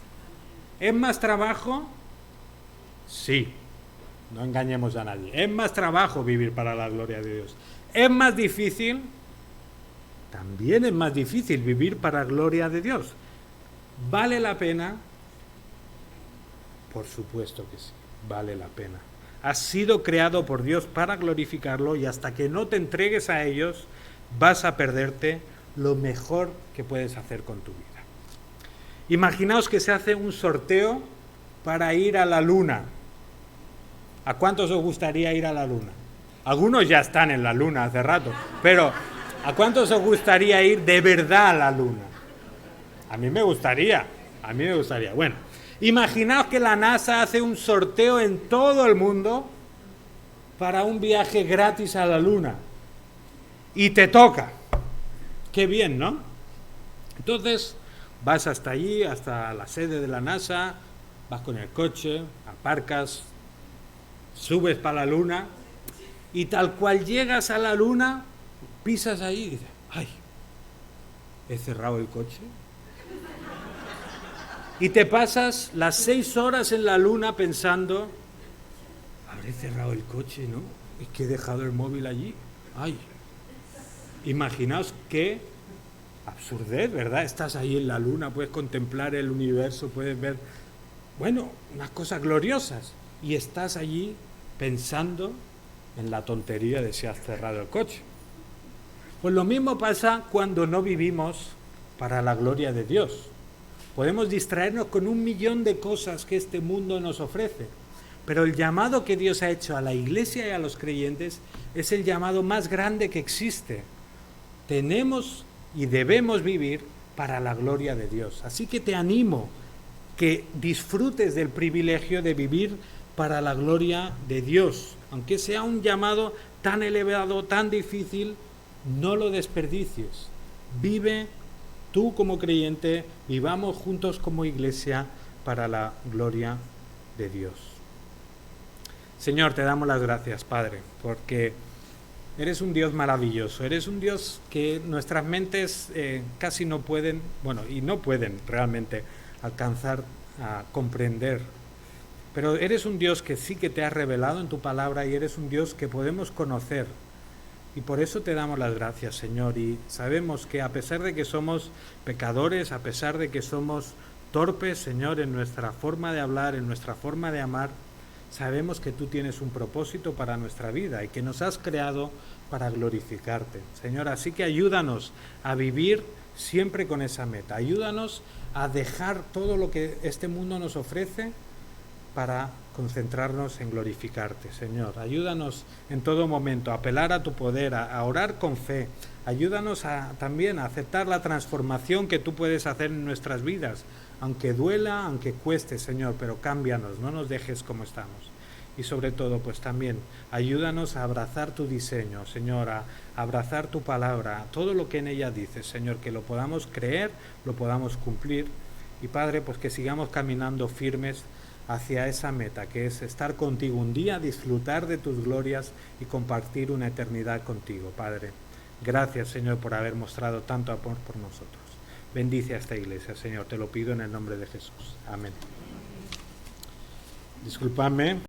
¿Es más trabajo? Sí, no engañemos a nadie. ¿Es más trabajo vivir para la gloria de Dios? ¿Es más difícil? También es más difícil vivir para la gloria de Dios. ¿Vale la pena? Por supuesto que sí, vale la pena. Has sido creado por Dios para glorificarlo y hasta que no te entregues a ellos vas a perderte lo mejor que puedes hacer con tu vida. Imaginaos que se hace un sorteo para ir a la luna. ¿A cuántos os gustaría ir a la luna? Algunos ya están en la luna hace rato, pero ¿a cuántos os gustaría ir de verdad a la luna? A mí me gustaría. Bueno, imaginaos que la NASA hace un sorteo en todo el mundo para un viaje gratis a la luna. Y te toca. Qué bien, ¿no? Entonces, vas hasta allí, hasta la sede de la NASA, vas con el coche, aparcas, subes para la luna y tal cual llegas a la luna, pisas ahí y dices, ¡ay! He cerrado el coche. Y te pasas las 6 horas en la luna pensando, habré cerrado el coche, ¿no? Es que he dejado el móvil allí. ¡Ay! Imaginaos qué absurdez, ¿verdad? Estás ahí en la luna, puedes contemplar el universo, puedes ver, bueno, unas cosas gloriosas. Y estás allí pensando en la tontería de si has cerrado el coche. Pues lo mismo pasa cuando no vivimos para la gloria de Dios. Podemos distraernos con 1.000.000 de cosas que este mundo nos ofrece, pero el llamado que Dios ha hecho a la iglesia y a los creyentes es el llamado más grande que existe. Tenemos y debemos vivir para la gloria de Dios. Así que te animo que disfrutes del privilegio de vivir para la gloria de Dios. Aunque sea un llamado tan elevado, tan difícil, no lo desperdicies. Vive tú como creyente, vivamos juntos como iglesia para la gloria de Dios. Señor, te damos las gracias, Padre, porque eres un Dios maravilloso, eres un Dios que nuestras mentes casi no pueden, y no pueden realmente alcanzar a comprender. Pero eres un Dios que sí que te has revelado en tu palabra y eres un Dios que podemos conocer. Y por eso te damos las gracias, Señor. Y sabemos que a pesar de que somos pecadores, a pesar de que somos torpes, Señor, en nuestra forma de hablar, en nuestra forma de amar, sabemos que tú tienes un propósito para nuestra vida y que nos has creado para glorificarte. Señor, así que ayúdanos a vivir siempre con esa meta. Ayúdanos a dejar todo lo que este mundo nos ofrece para concentrarnos en glorificarte, Señor. Ayúdanos en todo momento a apelar a tu poder, a orar con fe. Ayúdanos también a aceptar la transformación que tú puedes hacer en nuestras vidas, aunque duela, aunque cueste, Señor, pero cámbianos, no nos dejes como estamos. Y sobre todo, pues también, ayúdanos a abrazar tu diseño, Señor, a abrazar tu palabra, todo lo que en ella dices, Señor, que lo podamos creer, lo podamos cumplir. Y Padre, pues que sigamos caminando firmes hacia esa meta, que es estar contigo un día, disfrutar de tus glorias y compartir una eternidad contigo, Padre. Gracias, Señor, por haber mostrado tanto amor por nosotros. Bendice a esta iglesia, Señor, te lo pido en el nombre de Jesús. Amén. Disculpadme.